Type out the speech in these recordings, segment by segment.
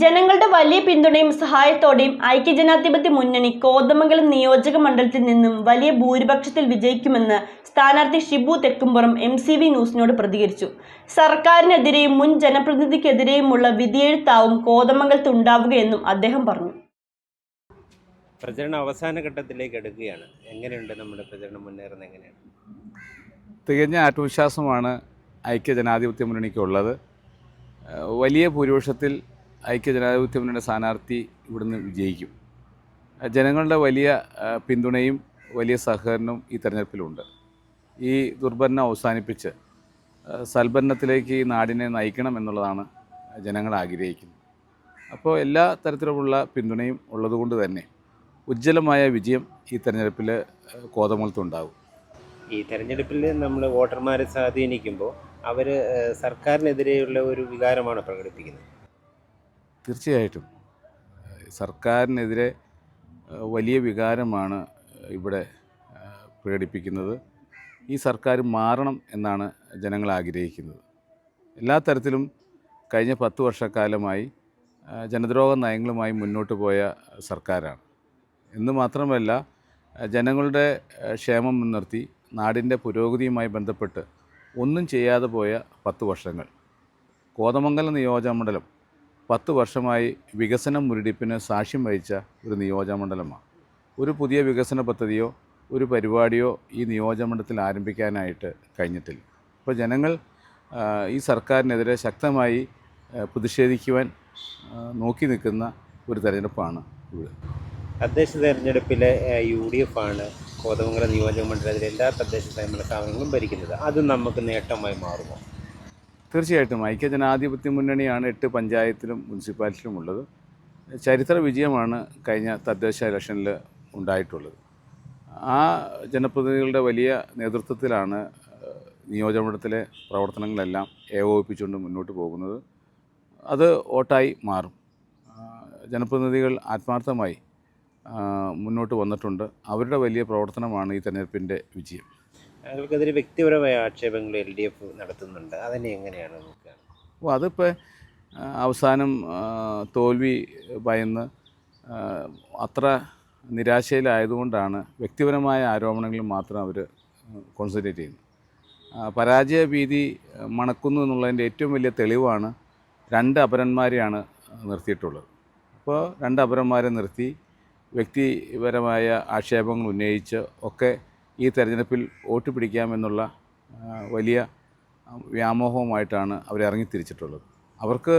ജനങ്ങളുടെ വലിയ പിന്തുണയും സഹായത്തോടെയും ഐക്യജനാധിപത്യ മുന്നണി കോതമംഗലം നിയോജക മണ്ഡലത്തിൽ നിന്നും വലിയ ഭൂരിപക്ഷത്തിൽ വിജയിക്കുമെന്ന് സ്ഥാനാർത്ഥി ഷിബു തെക്കുംപുറം MCV ന്യൂസിനോട് പ്രതികരിച്ചു. സർക്കാരിനെതിരെയും മുൻ ജനപ്രതിനിധിക്കെതിരെയുമുള്ള വിധിയെഴുത്താവും കോതമംഗലത്ത് ഉണ്ടാവുകയെന്നും അദ്ദേഹം പറഞ്ഞു. പ്രചരണം അവസാന ഘട്ടത്തിലേക്ക് എടുക്കുകയാണ്. എങ്ങനെയുണ്ട് നമ്മുടെ പ്രചരണം മുന്നേറുന്നത്? എങ്ങനെയാണ്? തികഞ്ഞ ആത്മവിശ്വാസമാണ് ഐക്യജനാധിപത്യ മുന്നണിക്കുള്ളത്. വലിയ ഭൂരിപക്ഷത്തിൽ ഐക്യജനാധിപത്യ മുന്നണിയുടെ സ്ഥാനാർത്ഥി ഇവിടുന്ന് വിജയിക്കും. ജനങ്ങളുടെ വലിയ പിന്തുണയും വലിയ സഹകരണവും ഈ തെരഞ്ഞെടുപ്പിലുണ്ട്. ഈ ദുർഭരണം അവസാനിപ്പിച്ച് സൽഭരണത്തിലേക്ക് ഈ നാടിനെ നയിക്കണം എന്നുള്ളതാണ് ജനങ്ങൾ ആഗ്രഹിക്കുന്നത്. അപ്പോൾ എല്ലാ തരത്തിലുമുള്ള പിന്തുണയും ഉള്ളതുകൊണ്ട് തന്നെ ഉജ്ജ്വലമായ വിജയം ഈ തെരഞ്ഞെടുപ്പിൽ കോതമംഗലത്തുണ്ടാകും. ഈ തെരഞ്ഞെടുപ്പിൽ നമ്മൾ വോട്ടർമാരെ സ്വാധീനിക്കുമ്പോൾ അവർ സർക്കാരിനെതിരെയുള്ള ഒരു വികാരമാണ് പ്രകടിപ്പിക്കുന്നത്. തീർച്ചയായിട്ടും സർക്കാരിനെതിരെ വലിയ വികാരമാണ് ഇവിടെ പ്രകടിപ്പിക്കുന്നത്. ഈ സർക്കാർ മാറണം എന്നാണ് ജനങ്ങൾ ആഗ്രഹിക്കുന്നത്. എല്ലാ തരത്തിലും കഴിഞ്ഞ 10 വർഷക്കാലമായി ജനദ്രോഹ നയങ്ങളുമായി മുന്നോട്ട് പോയ സർക്കാരാണ്. എന്ന് മാത്രമല്ല, ജനങ്ങളുടെ ക്ഷേമം മുൻനിർത്തി നാടിൻ്റെ പുരോഗതിയുമായി ബന്ധപ്പെട്ട് ഒന്നും ചെയ്യാതെ പോയ 10 വർഷങ്ങൾ. കോതമംഗലം നിയോജകമണ്ഡലം 10 വർഷമായി വികസന മുരടിപ്പിന് സാക്ഷ്യം വഹിച്ച ഒരു നിയോജകമണ്ഡലമാണ്. ഒരു പുതിയ വികസന പദ്ധതിയോ ഒരു പരിപാടിയോ ഈ നിയോജകമണ്ഡലത്തിൽ ആരംഭിക്കാനായിട്ട് കഴിഞ്ഞിട്ടില്ല. അപ്പോൾ ജനങ്ങൾ ഈ സർക്കാരിനെതിരെ ശക്തമായി പ്രതിഷേധിക്കുവാൻ നോക്കി നിൽക്കുന്ന ഒരു തെരഞ്ഞെടുപ്പാണ് ഇവിടെ. തദ്ദേശ തെരഞ്ഞെടുപ്പിലെ UDF ആണ് കോതമംഗലം നിയോജക മണ്ഡലത്തിലെ എല്ലാ തദ്ദേശ സ്ഥാപനങ്ങളും ഭരിക്കുന്നത്. അത് നമുക്ക് നേട്ടമായി മാറുമോ? തീർച്ചയായിട്ടും ഐക്യജനാധിപത്യ മുന്നണിയാണ് 8 പഞ്ചായത്തിലും മുനിസിപ്പാലിറ്റിയിലും ഉള്ളത്. ചരിത്ര വിജയമാണ് കഴിഞ്ഞ തദ്ദേശ ഇലക്ഷനിൽ ഉണ്ടായിട്ടുള്ളത്. ആ ജനപ്രതിനിധികളുടെ വലിയ നേതൃത്വത്തിലാണ് നിയോജകമണ്ഡലത്തിലെ പ്രവർത്തനങ്ങളെല്ലാം ഏകോപിപ്പിച്ചുകൊണ്ട് മുന്നോട്ട് പോകുന്നത്. അത് വോട്ടായി മാറും. ജനപ്രതിനിധികൾ ആത്മാർത്ഥമായി മുന്നോട്ട് വന്നിട്ടുണ്ട്. അവരുടെ വലിയ പ്രവർത്തനമാണ് ഈ തെരഞ്ഞെടുപ്പിൻ്റെ വിജയം. ഞങ്ങൾക്കെതിരെ വ്യക്തിപരമായ ആക്ഷേപങ്ങൾ LDF നടത്തുന്നുണ്ട്. അതിനെ എങ്ങനെയാണ് നോക്കുക? അതിപ്പോൾ അവസാനം തോൽവി ഭയന്ന് അത്ര നിരാശയിലായതുകൊണ്ടാണ് വ്യക്തിപരമായ ആരോപണങ്ങളിൽ മാത്രം അവർ കോൺസെൻട്രേറ്റ് ചെയ്യുന്നത്. പരാജയ ഭീതി മണക്കുന്നു എന്നുള്ളതിൻ്റെ ഏറ്റവും വലിയ തെളിവാണ് 2 അപരന്മാരെയാണ് നിർത്തിയിട്ടുള്ളത്. അപ്പോൾ 2 അപരന്മാരെ നിർത്തി വ്യക്തിപരമായ ആക്ഷേപങ്ങൾ ഉന്നയിച്ച് ഒക്കെ ഈ തെരഞ്ഞെടുപ്പിൽ വോട്ട് പിടിക്കാമെന്നുള്ള വലിയ വ്യാമോഹവുമായിട്ടാണ് അവരിറങ്ങി തിരിച്ചിട്ടുള്ളത്. അവർക്ക്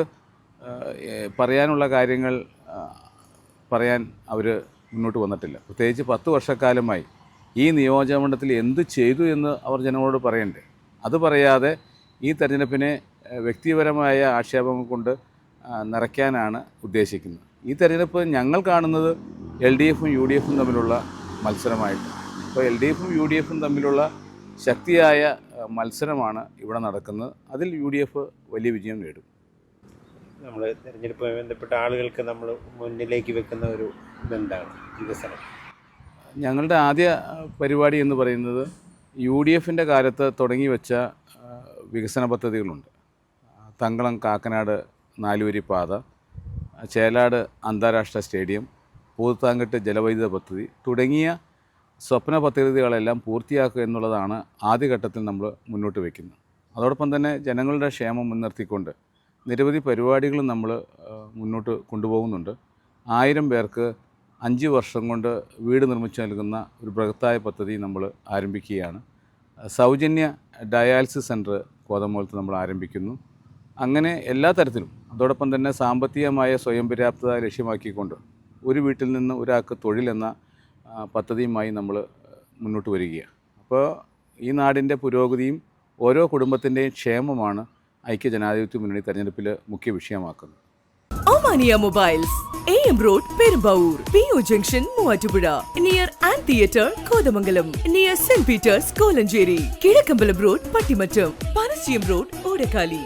പറയാനുള്ള കാര്യങ്ങൾ പറയാൻ അവർ മുന്നോട്ട് വന്നിട്ടില്ല. പ്രത്യേകിച്ച് 10 വർഷക്കാലമായി ഈ നിയോജകമണ്ഡലത്തിൽ എന്ത് ചെയ്തു എന്ന് അവർ ജനങ്ങളോട് പറയണ്ടേ. അത് പറയാതെ ഈ തെരഞ്ഞെടുപ്പിനെ വ്യക്തിപരമായ ആക്ഷേപങ്ങൾ കൊണ്ട് നിറയ്ക്കാനാണ് ഉദ്ദേശിക്കുന്നത്. ഈ തെരഞ്ഞെടുപ്പ് ഞങ്ങൾ കാണുന്നത് LDFും UDFും തമ്മിലുള്ള മത്സരമായിട്ട്. അപ്പോൾ LDFും UDFും തമ്മിലുള്ള ശക്തിയായ മത്സരമാണ് ഇവിടെ നടക്കുന്നത്. അതിൽ UDF വലിയ വിജയം നേടും. നമ്മൾ തെരഞ്ഞെടുപ്പുമായി ബന്ധപ്പെട്ട ആളുകൾക്ക് നമ്മൾ മുന്നിലേക്ക് വെക്കുന്ന ഒരു ഇതെന്താണ്? വികസനം. ഞങ്ങളുടെ ആദ്യ പരിപാടി എന്ന് പറയുന്നത് UDFിൻ്റെ കാലത്ത് തുടങ്ങി വെച്ച വികസന പദ്ധതികളുണ്ട്. തങ്കളം കാക്കനാട് 4 വരി പാത, ചേലാട് അന്താരാഷ്ട്ര സ്റ്റേഡിയം, പൂത്താങ്കെട്ട് ജലവൈദ്യുത പദ്ധതി തുടങ്ങിയ സ്വപ്ന പദ്ധതികളെല്ലാം പൂർത്തിയാക്കുക എന്നുള്ളതാണ് ആദ്യഘട്ടത്തിൽ നമ്മൾ മുന്നോട്ട് വയ്ക്കുന്നത്. അതോടൊപ്പം തന്നെ ജനങ്ങളുടെ ക്ഷേമം മുൻനിർത്തിക്കൊണ്ട് നിരവധി പരിപാടികളും നമ്മൾ മുന്നോട്ട് കൊണ്ടുപോകുന്നുണ്ട്. 1000 പേർക്ക് 5 വർഷം കൊണ്ട് വീട് നിർമ്മിച്ച് നൽകുന്ന ഒരു ബൃഹത്തായ പദ്ധതി നമ്മൾ ആരംഭിക്കുകയാണ്. സൗജന്യ ഡയാലിസിസ് സെൻറ്റർ കോതമംഗലത്ത് നമ്മൾ ആരംഭിക്കുന്നു. അങ്ങനെ എല്ലാ തരത്തിലും അതോടൊപ്പം തന്നെ സാമ്പത്തികമായ സ്വയം പര്യാപ്തത ലക്ഷ്യമാക്കിക്കൊണ്ട് ഒരു വീട്ടിൽ നിന്ന് ഒരാൾക്ക് തൊഴിലെന്ന പദ്ധതിയുമായി നമ്മൾ മുന്നോട്ട് വരികയാണ്. അപ്പോൾ ഈ നാടിൻ്റെ പുരോഗതിയും ഓരോ കുടുംബത്തിൻ്റെയും ക്ഷേമമാണ് ഐക്യജനാധിപത്യ മുന്നണി തെരഞ്ഞെടുപ്പിൽ മുഖ്യ വിഷയമാക്കുന്നത്. ഒമാനിയ mobiles, AM Road, Perumbaur, PO Junction, Muatupura, near Ant Theatre, Kodamangalam, near St. Peter's, Kolanjeri, Kidakkambalam Road, Pattimattam, Panasiyam Road, Odakali.